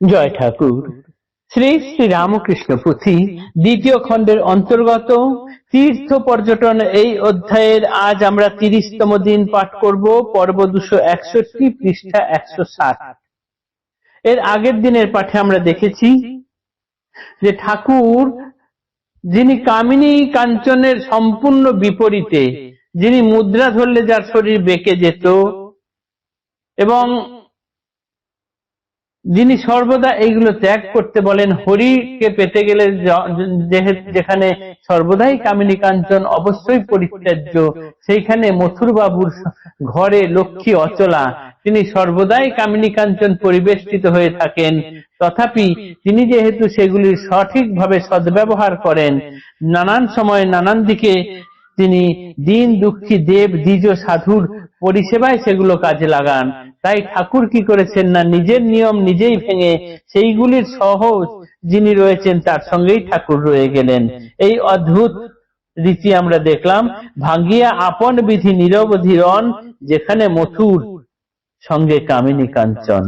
জয় ঠাকুর। শ্রী শ্রী রামকৃষ্ণ পুঁথি দ্বিতীয় খণ্ডের অন্তর্গত তীর্থ পর্যটন এই অধ্যায়ের আজ আমরা 30তম দিন পাঠ করব। পর্ব 261, পৃষ্ঠা 160। এর আগের দিনের পাঠে আমরা দেখেছি যে ঠাকুর, যিনি কামিনী কাঞ্চনের সম্পূর্ণ বিপরীতে, যিনি মুদ্রা ধরলে যার শরীর বেঁকে যেত এবং যিনি সর্বদা এইগুলো ত্যাগ করতে বলেন, হরিকে পেতে গেলে যেখানে সর্বদাই কামিনী কাঞ্চন অবশ্যই পরিত্যাজ্য, সেইখানে মথুর বাবুর ঘরে লক্ষ্মী অচলা, তিনি সর্বদাই কামিনী কাঞ্চন পরিবেষ্টিত হয়ে থাকেন। তথাপি তিনি যেহেতু সেগুলির সঠিকভাবে সদ্ব্যবহার করেন, নানান সময় নানান দিকে তিনি দীন দুঃখী দেব দ্বিজ সাধুর পরিষেবায় সেগুলো কাজে লাগান। তাই ঠাকুর কি করেছেন না, নিজের নিয়ম নিজেই ভেঙে সেইগুলির সহজ যিনি রয়েছেন তার সঙ্গেই ঠাকুর রয়ে গেলেন। এই অদ্ভুত রীতি আমরা দেখলাম। ভাঙ্গিয়া আপন বিধি নিরবধি রণ, যেখানে মথুর সঙ্গে কামিনী কাঞ্চন।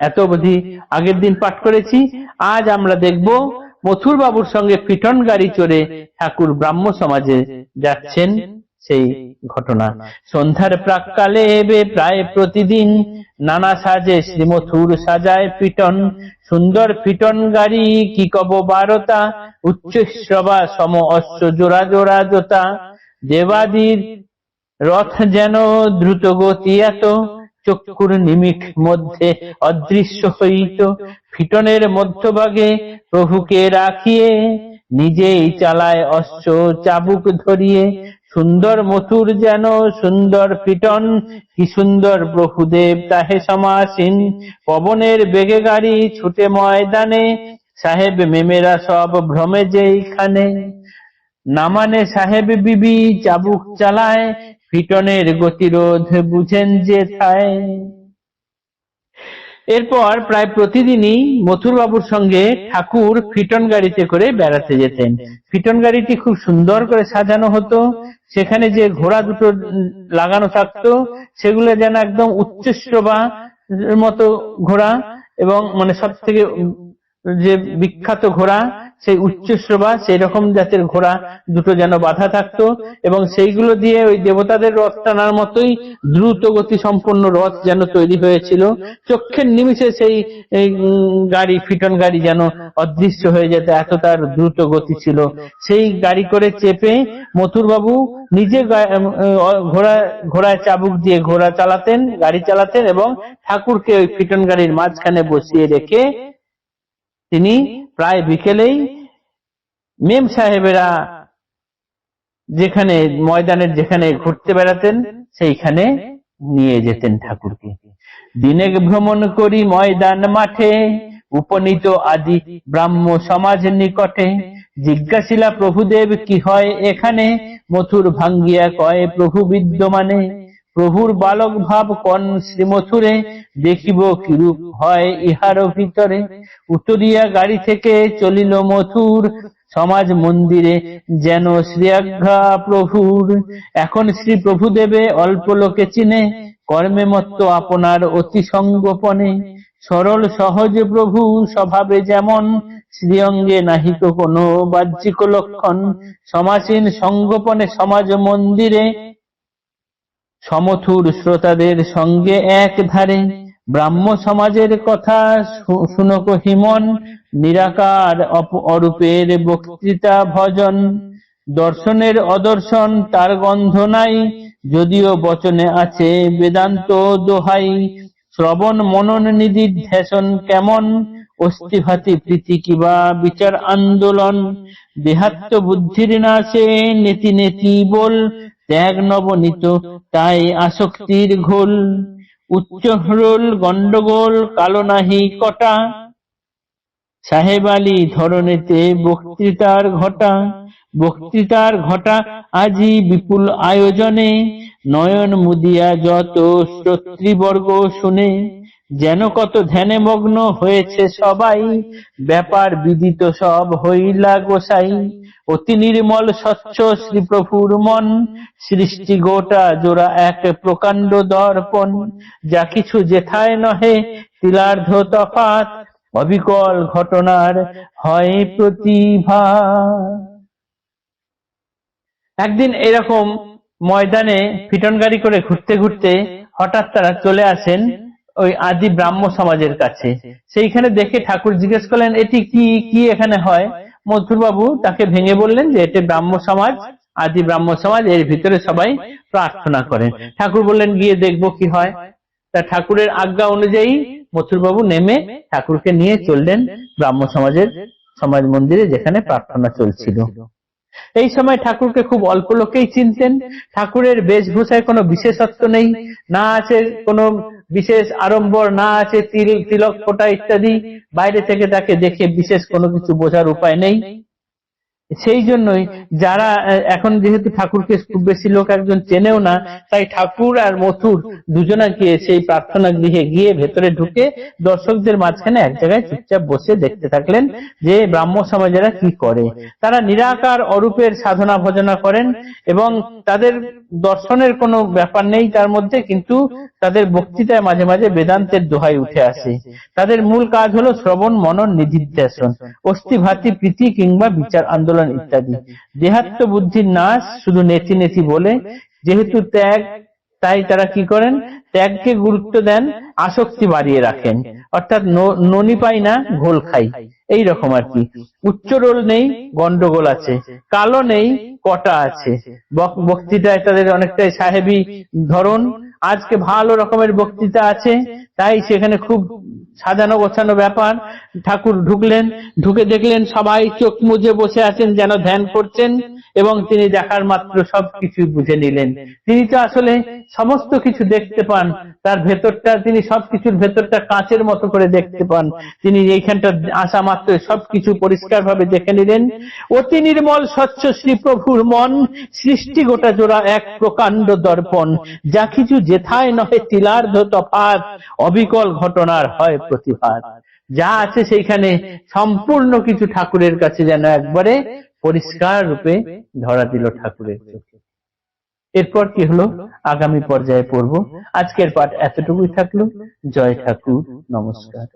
এত অবধি আগের দিন পাঠ করেছি। আজ আমরা দেখব মথুর বাবুর সঙ্গে পিটন গাড়ি চড়ে ঠাকুর ব্রাহ্ম সমাজে যাচ্ছেন সেই ঘটনা। সন্ধ্যার প্রাককালে এবে প্রায় প্রতিদিন নানা সাজে শ্রীমথুর সাজায় পিটন। সুন্দর পিটন গাড়ি কি কব বারতা, উচ্চশ্রবা সম অশ্ব জোড়া জোড়া জোতা। দেবাদির রথ যেন দ্রুত গতি এত, চক্ষুর নিমিষ মধ্যে অদৃশ্য হইত। ফিটনের মধ্যভাগে প্রভুকে রাখিয়ে, নিজেই চালায় অশ্ব চাবুক ধরিয়ে। সুন্দর মথুর যেন সুন্দর ফিটন, কি সুন্দর প্রভুদেব তাহে সমাসীন। পবনের বেগে গাড়ি ছুটে ময়দানে, সাহেব মেমেরা সব ভ্রমে যেইখানে। নামানে সাহেব বিবি চাবুক চালায়, ফিটনের গতিরোধ বুঝেন যে থায়। এরপর প্রায় প্রতিদিনই মথুর বাবুর সঙ্গে ঠাকুর ফিটন গাড়িতে করে বেড়াতে যেতেন। ফিটন গাড়িটি খুব সুন্দর করে সাজানো হতো, সেখানে যে ঘোড়া দুটো লাগানো থাকতো সেগুলো যেন একদম উচ্চশ্রবা মতো ঘোড়া, এবং মানে সব থেকে যে বিখ্যাত ঘোড়া সেই উচ্চশ্রবা, সেই রকম জাতের ঘোড়া দুটো যেন বাঁধা থাকতো, এবং সেইগুলো দিয়ে ওই দেবতাদের রথ টানার মতোই দ্রুত গতি সম্পন্ন রথ যেন তৈরি হয়েছিল। চক্ষের নিমিষে সেই গাড়ি, ফিটন গাড়ি যেন অদৃশ্য হয়ে যেত, এত তার দ্রুত গতি ছিল। সেই গাড়ি করে চেপে মথুর বাবু নিজে ঘোড়ায় চাবুক দিয়ে ঘোড়া চালাতেন, গাড়ি চালাতেন, এবং ঠাকুরকে ওই ফিটন গাড়ির মাঝখানে বসিয়ে রেখে তিনি প্রায় বিকেলেই মেম সাহেবেরা যেখানে ময়দানের যেখানে ঘুরতে বেড়াতেন সেইখানে নিয়ে যেতেন ঠাকুরকে। দিনে ভ্রমণ করি ময়দান মাঠে, উপনীত আদি ব্রাহ্ম সমাজ নিকটে। জিজ্ঞাসিলা প্রভুদেব কি হয় এখানে, মথুর ভাঙ্গিয়া কয় প্রভু বিদ্যমানে। প্রভুর বালক ভাব কন শ্রীমথুরে, দেখিব কিরূপ হয় ইহার ভিতরে। উতরিয়া গাড়ি থেকে চলিল মথুর, সমাজ মন্দিরে যেন শ্রীআজ্ঞা প্রভুর। এখন শ্রী প্রভুদেবে অল্প লোকে চিনে, কর্মে মত্ত আপনার অতি সঙ্গোপনে। সরল সহজ প্রভু স্বভাবে যেমন, শ্রীঅঙ্গে নাহিক কোনো বাহ্যিক লক্ষণ। সমাসীন সঙ্গোপনে সমাজ মন্দিরে, সমথুর শ্রোতাদের সঙ্গে এক ধারে। ব্রাহ্ম সমাজের কথা শুনক হিমন, নিরাকার অরূপের বক্তৃতা ভজন। দর্শনের অদর্শন তার গন্ধ নাই, যদিও বচনে আছে বেদান্ত দোহাই। শ্রবণ মনন নিদিধ্যাসন কেমন, অস্থিভাতি প্রীতি কিবা বিচার আন্দোলন। দেহাত্ম বুদ্ধির নাশে নেতি নেতি বল, ত্যাগ নবনীত তাই আসক্তির ঘোল। উচ্চ হ্রোল গন্ডগোল কালো নাহি কটা, সাহেব আলী ধরনেতে বক্তৃতার ঘটা। বক্তৃতার ঘটা আজি বিপুল আয়োজনে, নয়ন মুদিয়া যত শ্রোতৃবর্গ শুনে। যেন কত ধ্যানে মগ্ন হয়েছে সবাই, ব্যাপার বিদিত সব হইলা গোসাই। অতি নির্মল স্বচ্ছ শ্রীপ্রভুর মন, সৃষ্টি গোটা জোড়া এক প্রকাণ্ড দর্পণ, যা কিছু যেথায় নহে তিলার্ধ তফাৎ, অবিকল ঘটনার হয় প্রতিভা। একদিন এরকম ময়দানে পিটন গাড়ি করে ঘুরতে ঘুরতে হঠাৎ তারা চলে আসেন ওই আদি ব্রাহ্ম সমাজের কাছে। সেইখানে দেখে ঠাকুর জিজ্ঞেস করলেন, এটি কি কি এখানে হয়? মথুরবাবু তাকে ভেঙে বললেন যে এটি ব্রাহ্ম সমাজ, আদি ব্রাহ্ম সমাজ, এর ভিতরে সবাই প্রার্থনা করেন। ঠাকুর বললেন গিয়ে দেখবো কি হয়। তা ঠাকুরের আজ্ঞা অনুযায়ী মথুরবাবু নেমে ঠাকুরকে নিয়ে চললেন ব্রাহ্ম সমাজের সমাজ মন্দিরে, যেখানে প্রার্থনা চলছিল। এই সময় ঠাকুরকে খুব অল্প লোকেই চিনতেন। ঠাকুরের বেশভূষায় কোনো বিশেষত্ব নেই, না আছে কোনো বিশেষ আড়ম্বর, না আছে তিলক ফোঁটা ইত্যাদি। বাইরে থেকে তাকে দেখে বিশেষ কোনো কিছু বোঝার উপায় নেই। সেই জন্যই যারা এখন যেহেতু ঠাকুরকে খুব বেশি লোক একজন চেনেও না, তাই ঠাকুর আর মথুর দুজনাকে সেই প্রার্থনা গৃহে গিয়ে ভেতরে ঢুকে দর্শকদের মাঝখানে এক জায়গায় চুপচাপ বসে দেখতে থাকলেন যে ব্রাহ্ম সমাজেরা কি করে। তারা নিরাকার অরূপের সাধনা ভজনা করেন এবং তাদের দর্শনের কোনো ব্যাপার নেই তার মধ্যে, কিন্তু তাদের বক্তৃতায় মাঝে মাঝে বেদান্তের দোহাই উঠে আসে। তাদের মূল কাজ হলো শ্রবণ মনন নিধিধ্যাসন, অস্থিভাতি প্রীতি কিংবা বিচার আন্দোলন ইত্যাদি। দেহাত্ম বুদ্ধির নাশ শুধু নেতি নেতি বলে, যেহেতু ত্যাগ, তাই তারা কি করেন, ত্যাগকে গুরুত্ব দেন, আসক্তি বাড়িয়ে রাখেন। অর্থাৎ ননি পাই না ঘোল খাই, এই রকম আর কি। উচ্চ রোল নেই, গন্ডগোল আছে, কালো নেই, কটা আছে। বক্তৃতায় তাদের অনেকটাই সাহেবী ধরন। আজকে ভালো রকমের বক্তৃতা আছে, তাই সেখানে খুব সাজানো গোছানো ব্যাপার। ঠাকুর ঢুকলেন, ঢুকে দেখলেন সবাই চোখ মুজে বসে আছেন, যেন ধ্যান করছেন, এবং তিনি দেখার মাত্র সবকিছু বুঝে নিলেন। তিনি তো আসলে সমস্ত কিছু দেখতে পান, তার ভেতরটা, তিনি সবকিছুর ভেতরটা কাঁচের মতো করে দেখতে পান। তিনি এইখানটা আসা মাত্র সবকিছু পরিষ্কার ভাবে দেখে নিলেন। অতি নির্মল স্বচ্ছ শ্রীপ্রভুর মন, সৃষ্টি গোটা জোড়া এক প্রকাণ্ড দর্পণ, যা কিছু যেথায় নহে তিলার্ধ তফাৎ, অবিকল ঘটনার হয় প্রতিভাত। যা আছে সেইখানে সম্পূর্ণ কিছু ঠাকুরের কাছে যেন একবারে পরিষ্কার রূপে ধরা দিল ঠাকুরের চোখে। এরপর কি হলো আগামী পর্যায়ে পড়ব। আজকের পাঠ এতটুকুই থাকলো। জয় ঠাকুর, নমস্কার।